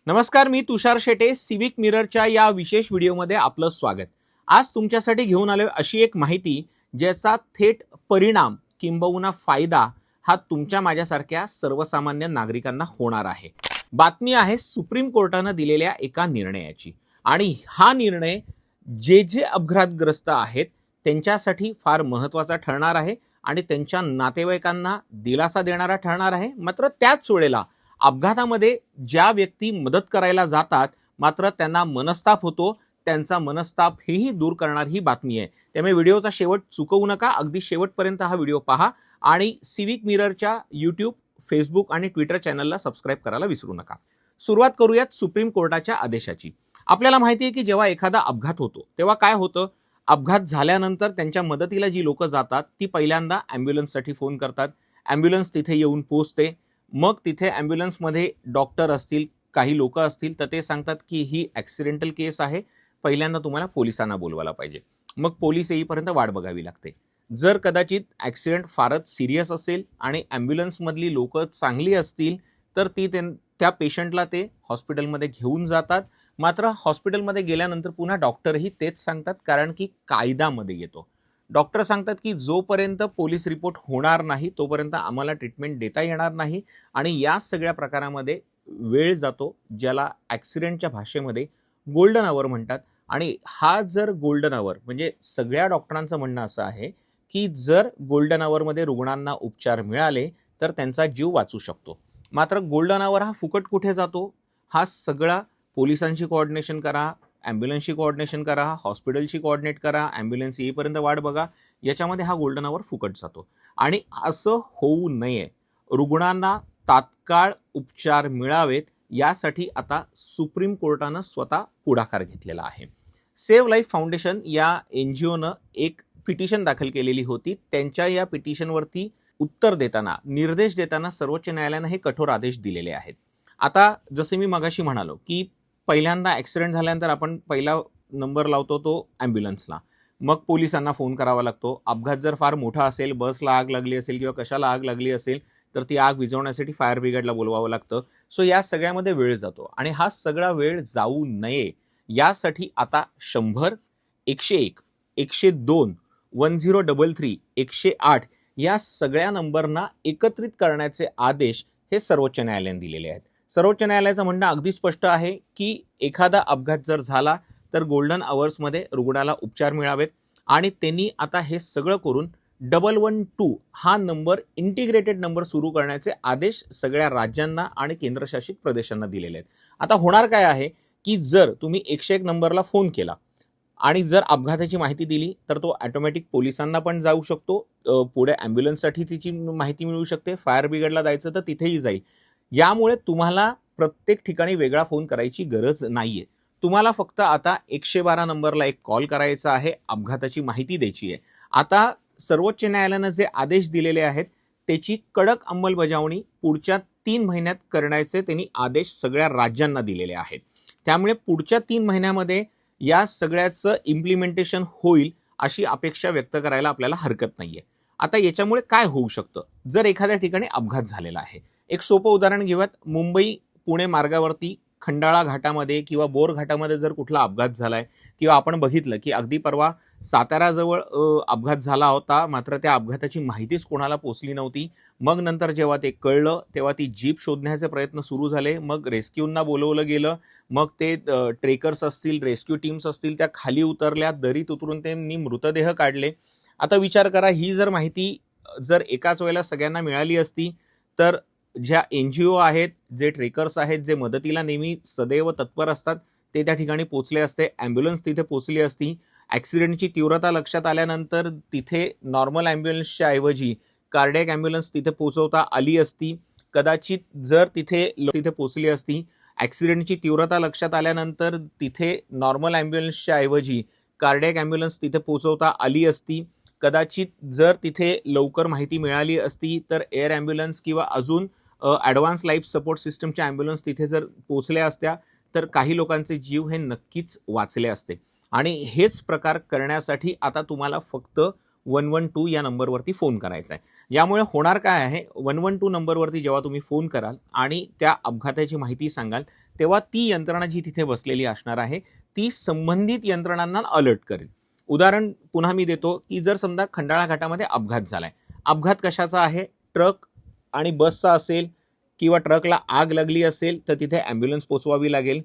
नमस्कार, मी तुषार शेटे. सिविक मिररच्या या विशेष व्हिडिओमध्ये आपलं स्वागत. आज तुमच्यासाठी घेऊन आलोय अशी एक माहिती ज्याचा थेट परिणाम किंबहुना फायदा हा तुमच्या माझ्यासारख्या सर्वसामान्य नागरिकांना होणार आहे. बातमी आहे सुप्रीम कोर्टानं दिलेल्या एका निर्णयाची, आणि हा निर्णय जे अपघातग्रस्त आहेत त्यांच्यासाठी फार महत्त्वाचा ठरणार आहे आणि त्यांच्या नातेवाईकांना दिलासा देणारा ठरणार आहे. मात्र त्याच वेळेला अपघातामध्ये ज्या व्यक्ती मदत करायला जातात मात्र त्यांना मनस्ताप होतो, त्यांचा मनस्ताप हेही दूर करणारी ही बातमी आहे. त्यामुळे व्हिडिओचा शेवट चुकवू नका, अगदी शेवटपर्यंत हा व्हिडिओ पहा आणि सिविक मिररच्या यूट्यूब, फेसबुक आणि ट्विटर चॅनलला सबस्क्राईब करायला विसरू नका. सुरुवात करूयात सुप्रीम कोर्टाच्या आदेशाची. आपल्याला माहिती आहे की जेव्हा एखादा अपघात होतो तेव्हा काय होतं, अपघात झाल्यानंतर त्यांच्या मदतीला जी लोक जातात ती पहिल्यांदा ॲम्ब्युलन्ससाठी फोन करतात. ॲम्ब्युलन्स तिथे येऊन पोहोचते. मग तिथे ॲम्ब्युलन्समध्ये डॉक्टर असतील, काही लोक असतील, तर ते सांगतात की ही ॲक्सिडेंटल केस आहे, पहिल्यांदा तुम्हाला पोलिसांना बोलवायला पाहिजे. मग पोलीस येईपर्यंत वाट बघावी लागते. जर कदाचित ॲक्सिडेंट फारच सिरियस असेल आणि ॲम्ब्युलन्समधली लोक चांगली असतील तर त्या पेशंटला ते हॉस्पिटलमध्ये घेऊन जातात. मात्र हॉस्पिटलमध्ये गेल्यानंतर पुन्हा डॉक्टरही तेच सांगतात, कारण की कायद्यामध्ये येतो. डॉक्टर सांगतात की जोपर्यंत पोलीस रिपोर्ट होणार नाही तोपर्यंत आम्हाला ट्रीटमेंट देता येणार नाही, आणि या सगळ्या प्रकारामध्ये वेळ जातो, ज्याला ॲक्सिडेंटच्या भाषेमध्ये गोल्डन आवर म्हणतात. आणि हा जर गोल्डन आवर म्हणजे सगळ्या डॉक्टरांचं म्हणणं असं आहे की जर गोल्डन आवरमध्ये रुग्णांना उपचार मिळाले तर त्यांचा जीव वाचू शकतो. मात्र गोल्डन आवर हा फुकट कुठे जातो? हा सगळा पोलिसांशी कोऑर्डिनेशन करा, ॲम्ब्युलन्सशी कोऑर्डिनेशन करा, हॉस्पिटलशी कोऑर्डिनेट करा, ॲम्ब्युलन्स येईपर्यंत वाट बघा, याच्यामध्ये हा गोल्डन आवर फुकट जातो. आणि असं होऊ नये, रुग्णांना तात्काळ उपचार मिळावेत यासाठी आता सुप्रीम कोर्टानं स्वतः पुढाकार घेतलेला आहे. सेव्ह लाईफ फाउंडेशन या NGOनं एक पिटिशन दाखल केलेली होती. त्यांच्या या पिटिशनवरती उत्तर देताना, निर्देश देताना सर्वोच्च न्यायालयानं हे कठोर आदेश दिलेले आहेत. आता जसे मी मगाशी म्हणालो की पहिल्यांदा ॲक्सिडेंट झाल्यानंतर आपण पहिला नंबर लावतो तो ॲम्ब्युलन्सला, मग पोलिसांना फोन करावा लागतो. अपघात जर फार मोठा असेल, बसला आग लागली असेल किंवा कशाला आग लागली असेल तर ती आग विझवण्यासाठी फायर ब्रिगेडला बोलवावं लागतं. सो या सगळ्यामध्ये वेळ जातो, आणि हा सगळा वेळ जाऊ नये यासाठी आता 100, 101, 102, 1033, 108 या सगळ्या नंबरना एकत्रित करण्याचे आदेश हे सर्वोच्च न्यायालयाने दिलेले आहेत. सर्वोच्च न्यायालयाचं म्हणणं अगदी स्पष्ट आहे की एखादा अपघात जर झाला तर गोल्डन आवर्समध्ये रुग्णाला उपचार मिळावेत, आणि त्यांनी आता हे सगळं करून 112 हा नंबर, इंटिग्रेटेड नंबर सुरू करण्याचे आदेश सगळ्या राज्यांना आणि केंद्रशासित प्रदेशांना दिलेले आहेत. आता होणार काय आहे की जर तुम्ही 101 नंबरला फोन केला आणि जर अपघाताची माहिती दिली तर तो ऑटोमॅटिक पोलिसांना पण जाऊ शकतो, पुढे ॲम्ब्युलन्ससाठी तिची माहिती मिळू शकते, फायर ब्रिगेडला जायचं तर तिथेही जाईल. यामुळे तुम्हाला प्रत्येक ठिकाणी वेगळा फोन करायची गरज नाहीये. तुम्हाला फक्त आता 112 नंबरला एक कॉल करायचा आहे, अपघाताची माहिती द्यायची आहे. आता सर्वोच्च न्यायालयानं जे आदेश दिलेले आहेत त्याची कडक अंमलबजावणी पुढच्या 3 महिन्यात करण्याचे त्यांनी आदेश सगळ्या राज्यांना दिलेले आहेत. त्यामुळे पुढच्या 3 महिन्यामध्ये या सगळ्याचं इम्प्लिमेंटेशन होईल अशी अपेक्षा व्यक्त करायला आपल्याला हरकत नाहीये. आता याच्यामुळे काय होऊ शकतं, जर एखाद्या ठिकाणी अपघात झालेला आहे. एक सोपं उदाहरण घेऊयात. मुंबई पुणे मार्गावरती खंडाळा घाटामध्ये किंवा बोर घाटामध्ये जर कुठला अपघात झालाय, किंवा आपण बघितलं की अगदी परवा साताराजवळ अपघात झाला होता, मात्र त्या अपघाताची माहितीच कोणाला पोचली नव्हती. मग नंतर जेव्हा ते कळलं तेव्हा ती जीप शोधण्याचे प्रयत्न सुरू झाले. मग रेस्क्यूना बोलवलं गेलं, मग ते ट्रेकर्स असतील, रेस्क्यू टीम्स असतील, त्या खाली उतरल्या, दरीत उतरून त्यांनी मृतदेह काढले. आता विचार करा, ही जर माहिती जर एकाच वेळेला सगळ्यांना मिळाली असती तर ज्या NGO आहेत, जे ट्रेकर्स आहेत, जे मदतीला नेहमी सदैव तत्पर असतात, ते त्या ठिकाणी पोचले असते, ॲम्ब्युलन्स तिथे पोचली असती. ॲक्सिडेंटची तीव्रता लक्षात आल्यानंतर तिथे नॉर्मल ॲम्ब्युलन्सच्या ऐवजी कार्डियक ॲम्ब्युलन्स तिथे पोचवता आली असती. कदाचित जर तिथे पोचली असती. ॲक्सिडेंटची तीव्रता लक्षात आल्यानंतर तिथे नॉर्मल ॲम्ब्युलन्सच्या ऐवजी कार्डियक ॲम्ब्युलन्स तिथे पोचवता आली असती. कदाचित जर तिथे लवकर माहिती मिळाली असती तर एअर ॲम्ब्युलन्स किंवा अजून ॲडव्हान्स लाईफ सपोर्ट सिस्टमच्या ॲम्ब्युलन्स तिथे जर पोचल्या असत्या तर काही लोकांचे जीव हे नक्कीच वाचले असते. आणि हेच प्रकार करण्यासाठी आता तुम्हाला फक्त 112 या नंबरवरती फोन करायचा आहे. यामुळे होणार काय आहे, 112 नंबरवरती जेव्हा तुम्ही फोन कराल आणि त्या अपघाताची माहिती सांगाल, तेव्हा ती यंत्रणा जी तिथे बसलेली असणार आहे ती संबंधित यंत्रणांना अलर्ट करेल. उदाहरण पुन्हा मी देतो की जर समजा खंडाळा घाटामध्ये अपघात झालाय, अपघात कशाचा आहे, ट्रक आणि बसचा असेल किंवा ट्रकला आग लागली असेल तर तिथे ॲम्ब्युलन्स पोचवावी लागेल.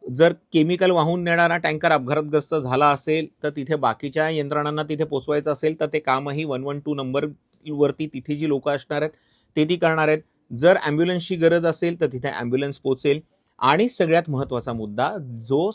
जर केमिकल वाहून नेणारा टँकर अपघातग्रस्त झाला असेल तर तिथे बाकीच्या यंत्रणांना तिथे पोचवायचं असेल तर ते कामही 112 नंबरवरती तिथे जी लोक असणार आहेत ते ती करणार आहेत. जर ॲम्ब्युलन्सची गरज असेल तर तिथे ॲम्ब्युलन्स पोचेल. आणि सगळ्यात महत्त्वाचा मुद्दा जो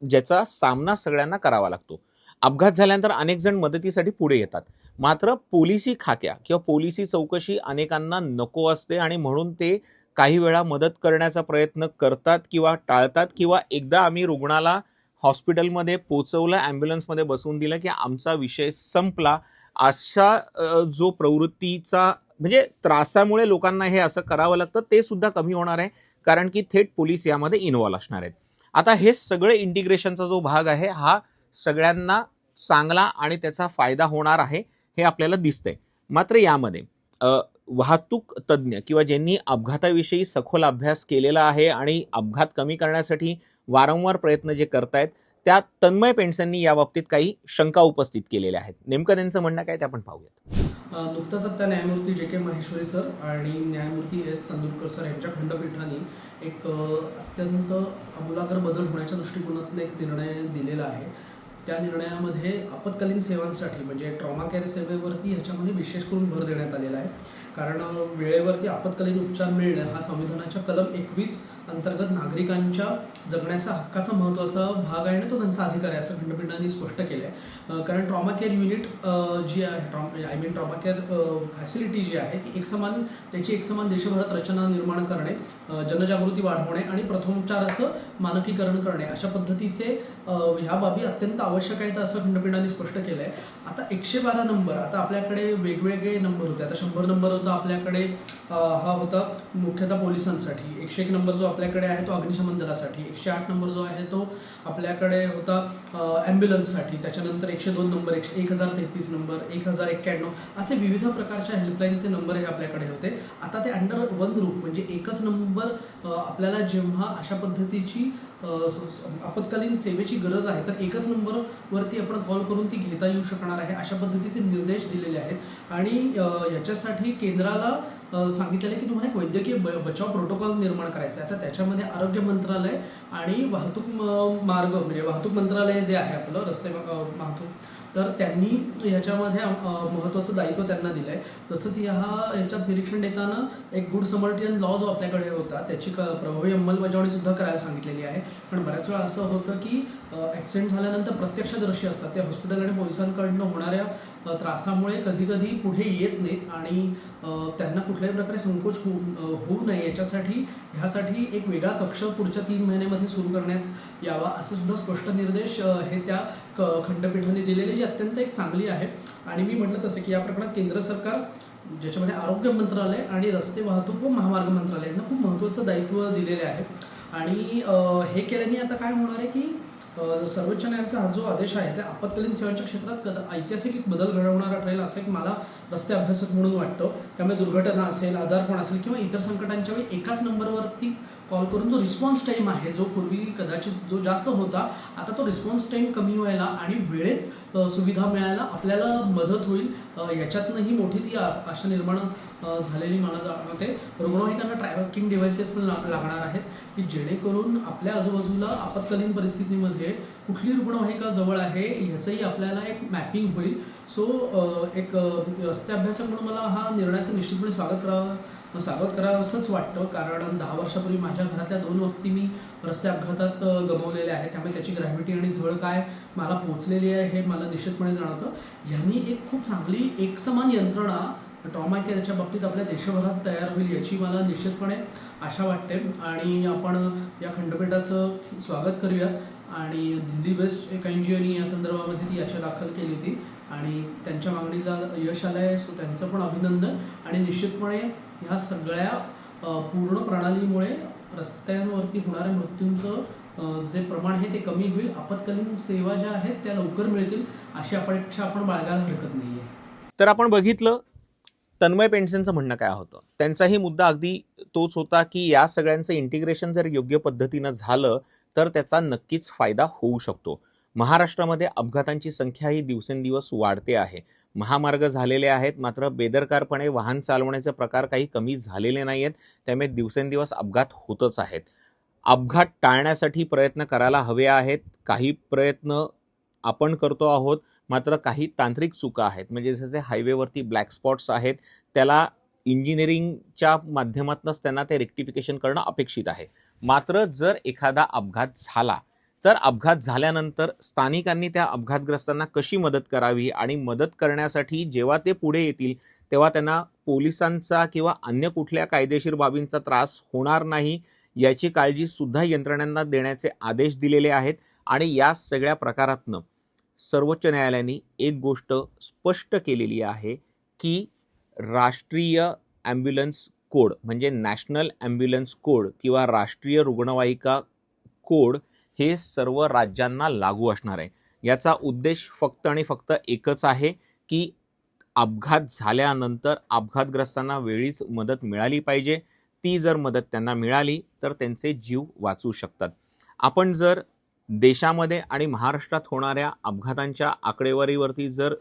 ज्याचा सामना सगळ्यांना करावा लागतो. अपघात झाल्यानंतर अनेक जण मदतीसाठी पुढे येतात, मात्र पोलिसी खाक्या किंवा पोलिसी चौकशी अनेकांना नको असते आणि म्हणून ते काही वेळा मदत करण्याचा प्रयत्न करतात किंवा टाळतात, किंवा एकदा आम्ही रुग्णाला हॉस्पिटलमध्ये पोचवलं, ॲम्ब्युलन्समध्ये बसवून दिलं की आमचा विषय संपला, अशा जो प्रवृत्तीचा म्हणजे त्रासामुळे लोकांना हे असं करावं लागतं ते सुद्धा कमी होणार आहे, कारण की थेट पोलीस यामध्ये इन्व्हॉल्व असणार आहेत. आता हे सगळे इंटिग्रेशनचा जो भाग आहे हा सगळ्यांना चांगला आणि त्याचा फायदा होणार आहे हे आपल्याला दिसतंय. मात्र यामध्ये वाहतूक तज्ज्ञ किंवा ज्यांनी अपघाताविषयी सखोल अभ्यास केलेला आहे आणि अपघात कमी करण्यासाठी वारंवार प्रयत्न जे करतायत त्या तन्मय पेंडसेंनी याबाबतीत काही शंका उपस्थित केलेल्या आहेत. नेमकं त्यांचं म्हणणं काय ते आपण पाहूयात. नुकताच आता न्यायमूर्ती जे के माहेश्वरी सर आणि न्यायमूर्ती एस संदूरकर सर यांच्या खंडपीठाने एक अत्यंत आमूलाग्र बदल होण्याच्या दृष्टिकोनातून एक निर्णय दिलेला आहे. त्या निर्णयामध्ये आपत्कालीन सेवांसाठी म्हणजे ट्रॉमा केअर सेवेवरती ह्याच्यामध्ये विशेष करून भर देण्यात आलेला आहे. कारण वेळेवरती आपत्कालीन उपचार मिळणं हा संविधानाच्या कलम 21 अंतर्गत नागरिकांच्या जगण्याचा हक्काचा महत्त्वाचा भाग आहे आणि तो त्यांचा अधिकार आहे असं खंडपीठाने स्पष्ट केलं आहे. कारण ट्रॉमा केअर युनिट जी आहे ट्रॉमा केअर फॅसिलिटी जी आहे ती त्याची एकसमान देशभरात रचना निर्माण करणे, जनजागृती वाढवणे आणि प्रथमोपचाराचं मानकीकरण करणे अशा पद्धतीचे ह्या बाबी अत्यंत आवश्यक आहेत असं खंडपीठाने स्पष्ट केलं आहे. आता 112 नंबर, आता आपल्याकडे वेगवेगळे नंबर होते. आता 100 नंबर होता आपल्याकडे, हा होता मुख्यतः पोलिसांसाठी. 101 नंबर जो आपल्याकडे आहे तो अग्निशमन दलासाठी. 108 नंबर जो आहे तो आपल्याकडे होता ॲम्ब्युलन्ससाठी. त्याच्यानंतर 102 नंबर, 1033 नंबर, 1091 असे विविध प्रकारच्या हेल्पलाईनचे नंबर हे आपल्याकडे होते. आता ते अंडर वन रूफ म्हणजे एकच नंबर आपल्याला जेव्हा अशा पद्धतीची आपत्कालीन सेवेची गरज आहे तर एकच नंबरवरती आपण कॉल करून ती घेता येऊ शकणार आहे अशा पद्धतीचे निर्देश दिलेले आहेत. आणि याच्यासाठी केंद्राला सांगितलेलं आहे की तुम्हाला एक वैद्यकीय बचाव प्रोटोकॉल निर्माण करायचा आहे. आता त्याच्यामध्ये आरोग्य मंत्रालय आणि वाहतूक मंत्रालय जे आहे आपलं रस्ते वाहतूक, तर त्यांनी ह्याच्यामध्ये महत्त्वाचं दायित्व त्यांना दिलं आहे. तसंच ह्याच्यात निरीक्षण देताना एक गुड समर्टियन लॉ जो आपल्याकडे होता त्याची प्रभावी अंमलबजावणीसुद्धा करायला सांगितलेली आहे. पण बऱ्याच वेळा असं होतं की ॲक्सिडेंट झाल्यानंतर प्रत्यक्षदर्शी असतात ते हॉस्पिटल आणि पोलिसांकडनं होणाऱ्या त्रासामुळे कधी पुढे येत नाहीत आणि त्यांना कुठल्याही प्रकारे संकोच होऊ नये ह्यासाठी एक वेगळा कक्ष पुढच्या 3 महिन्यामध्ये सुरू करण्यात यावा असं सुद्धा स्पष्ट निर्देश हे त्या खंडपीठाने दिलेले, जी अत्यंत एक चांगली आहे. आणि मी म्हटलं तसं की या प्रकरणात केंद्र सरकार ज्याच्यामध्ये आरोग्य मंत्रालय आणि रस्ते वाहतूक व महामार्ग मंत्रालय यांना खूप महत्त्वाचं दायित्व दिलेले आहे. आणि हे केल्याने आता काय होणार आहे की सर्वोच्च न्यायालयाचा हा जो आदेश आहे त्या आपत्कालीन सेवांच्या क्षेत्रात ऐतिहासिक एक बदल घडवणारा ठरेल असं एक मला रस्ते अभ्यासक म्हणून वाटतं. त्यामुळे दुर्घटना असेल, आजारपण असेल किंवा इतर संकटांच्या वेळी एकाच नंबरवरती कॉल करून जो रिस्पॉन्स टाईम आहे जो पूर्वी कदाचित जो जास्त होता आता तो रिस्पॉन्स टाईम कमी व्हायला आणि वेळेत सुविधा मिळायला आपल्याला मदत होईल. याच्यातनंही मोठी ती आशा निर्माण झालेली मला जाणवते. रुग्णवाहिकांना ट्रॅकिंग डिव्हाइसेस पण लागणार आहेत की जेणेकरून आपल्या आजूबाजूला आपत्कालीन परिस्थितीमध्ये कुठली रुग्णवाहिका जवळ आहे ह्याचंही आपल्याला एक मॅपिंग होईल. सो एक रस्ते अभ्यासक म्हणून मला हा निर्णयाचं निश्चितपणे स्वागत करावं असंच वाटतं. कारण 10 वर्षापूर्वी माझ्या घरातल्या 2 व्यक्ती मी रस्ते अपघातात गमावलेले आहे. त्यामुळे त्याची ग्रॅव्हिटी आणि झळ काय मला पोचलेली आहे हे मला निश्चितपणे जाणवतं. ह्यांनी एक खूप चांगली एकसमान यंत्रणा ट्रॉमा केअरच्या बाबतीत आपल्या देशभरात तयार होईल याची मला निश्चितपणे आशा वाटते. आणि आपण या खंडपीठाचं स्वागत करूयात. आणि दिल्ली बेस्ट एक NGOनी या संदर्भामध्ये ती याचिका दाखल केली होती आणि त्यांच्या मागणीला यश आलं आहे. सो त्यांचं पण अभिनंदन. आणि निश्चितपणे ह्या सगळ्या पूर्ण प्रणालीमुळे रस्त्यांवरती होणाऱ्या मृत्यूंचं जे प्रमाण आहे ते कमी होईल, आपत्कालीन सेवा ज्या आहेत त्या लवकर मिळतील अशी अपेक्षा आपण बाळगायला हरकत नाही आहे. तर आपण बघितलं तन्मय पेंडसेंचं म्हणणं काय होतं. त्यांचाही मुद्दा अगदी तोच होता की या सगळ्यांचं इंटिग्रेशन जर योग्य पद्धतीनं झालं तर त्याचा नक्कीच फायदा होऊ शकतो. महाराष्ट्रामध्ये अपघातांची संख्या ही दिवसेंदिवस वाढते आहे. महामार्ग झालेले आहेत, मात्र बेदरकारपणे वाहन चालवण्याचे प्रकार काही कमी झालेले नाही आहेत. त्यामुळे दिवसेंदिवस अपघात होतच आहेत. अपघात टाळण्यासाठी प्रयत्न करायला हवे आहेत. काही प्रयत्न आपण करतो आहोत, मात्र काही तांत्रिक चुका आहेत. म्हणजे जसे हायवेवरती ब्लॅक स्पॉट्स आहेत, त्याला इंजिनिअरिंगच्या माध्यमातूनच त्यांना ते रेक्टिफिकेशन करणं अपेक्षित आहे. मात्र जर एखादा अपघात झाला तर अपघात झाल्यानंतर स्थानिकांनी त्या अपघातग्रस्तांना कशी मदत करावी आणि मदत करण्यासाठी जेव्हा ते पुढे येतील तेव्हा त्यांना पोलिसांचा किंवा अन्य कुठल्या कायदेशीर बाबींचा त्रास होणार नाही याची काळजी सुद्धा यंत्रणांना देण्याचे आदेश दिलेले आहेत. आणि या सगळ्या प्रकारातनं सर्वोच्च न्यायालयाने एक गोष्ट स्पष्ट केलेली आहे की राष्ट्रीय ॲम्ब्युलन्स कोड म्हणजे नॅशनल ॲम्ब्युलन्स कोड किंवा राष्ट्रीय रुग्णवाहिका कोड हे सर्व राज्यांना लागू असणार आहे. याचा उद्देश फक्त आणि फक्त एकच आहे की अपघात झाल्यानंतर अपघातग्रस्तांना वेळीच मदत मिळाली पाहिजे. ती जर मदत त्यांना मिळाली तर त्यांचे जीव वाचू शकतात. आपण जर देशामध्ये आणि महाराष्ट्रात होणाऱ्या अपघातांच्या आकडेवारीवरती जर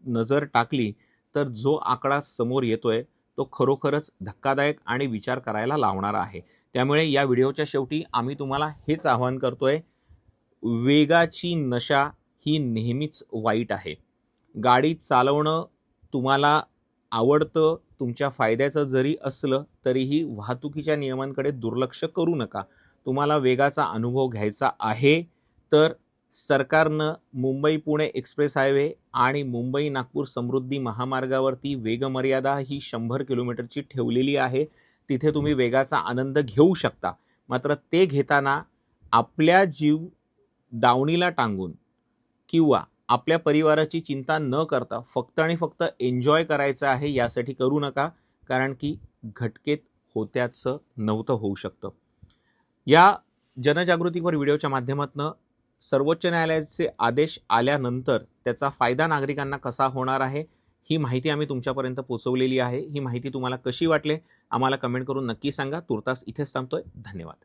नजर टाकली तर जो आकडा समोर येतोय तो खरोखरच धक्कादायक आणि विचार करायला लावणारा आहे. त्यामुळे या व्हिडिओच्या शेवटी आम्ही तुम्हाला हेच आवाहन करतोय, वेगाची नशा ही नेहमीच वाईट आहे. गाडी चालवणं तुम्हाला आवडतं, तुमच्या फायद्याचं जरी असलं तरीही वाहतुकीच्या नियमांकडे दुर्लक्ष करू नका. तुम्हाला वेगाचा अनुभव घ्यायचा आहे तर सरकारनं मुंबई पुणे एक्सप्रेस हायवे आणि मुंबई नागपूर समृद्धी महामार्गावरती वेगमर्यादा ही 100 किलोमीटरची ठेवलेली आहे. तिथे तुम्ही वेगाचा आनंद घेऊ शकता. मात्र ते घेताना आपल्या जीव दावणीला टांगून किंवा आपल्या परिवाराची चिंता न करता फक्त आणि फक्त एन्जॉय करायचं आहे यासाठी करू नका, कारण की घटकेत होत्याचं नव्हतं होऊ शकतं. या जनजागृतीपर व्हिडिओच्या माध्यमातून सर्वोच्च न्यायालयाचे आदेश आल्यानंतर त्याचा फायदा नागरिकांना कसा होणार आहे ही माहिती आम्ही तुमच्यापर्यंत पोहोचवलेली आहे. ही माहिती तुम्हाला कशी वाटली आम्हाला कमेंट करून नक्की सांगा. तुर्तास इथेच थांबतोय. धन्यवाद.